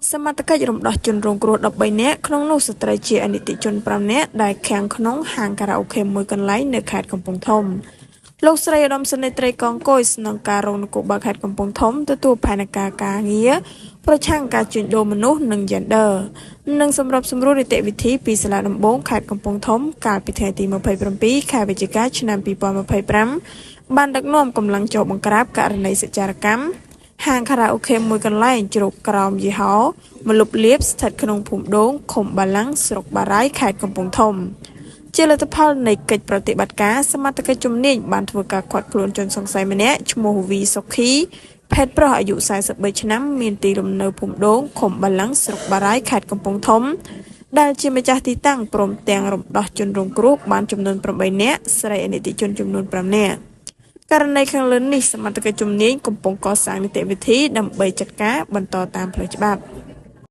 សមត្ថកិច្ចរំដោះជនរងគ្រោះ13នាក់ក្នុងនោះស្ត្រីជាអនិច្ចជន5នាក់ដែលខាំងក្នុងហាងខារ៉ាអូខេមួយកន្លែងនៅខេត្តកំពង់ធំលោកស្រីឧត្តមសេនីយ៍ត្រីកងកុយស្នងការរងនគរបាលខេត្តកំពង់ធំទទួលផែនការការងារប្រឆាំងការជួញដូរមនុស្សនិង Gender និងសម្របសម្រួលនីតិវិធីពីសាលាដំបងខេត្តកំពង់ធំកាលពីថ្ងៃទី27ខែវិច្ឆិកាឆ្នាំ2025បានដឹកនាំកម្លាំងចុះបង្ក្រាបករណីសច្ចារកម្មហាងខារ៉ាអូខេមួយកន្លែងជ្រកក្រោមយីហោមលុបលៀបស្ថិតក្នុងភូមិដូងឃុំបាឡាំងស្រុកបារាយខេត្តកំពង់ធំជាលទ្ធផលនៃកិច្ចប្រតិបត្តិការសមត្ថកិច្ចជំនាញបានធ្វើការឃាត់ខ្លួនជនសង្ស័យម្នាក់ឈ្មោះវីសុខីភេទប្រុសអាយុ43ឆ្នាំមានទីលំនៅភូមិដូងឃុំបាឡាំងស្រុកបារាយខេត្តកំពង់ធំដែលជាម្ចាស់ទីតាំងព្រមទាំងរំដោះជនរងគ្រោះបានចំនួន8នាក់ស្រីអនិច្ចជនចំនួន5នាក់ករណីខាងលើនេះសមត្ថកិច្ចជំនាញកំពុងកសាងនីតិវិធីដើម្បីចាត់ការបន្តតាមផ្លូវច្បាប់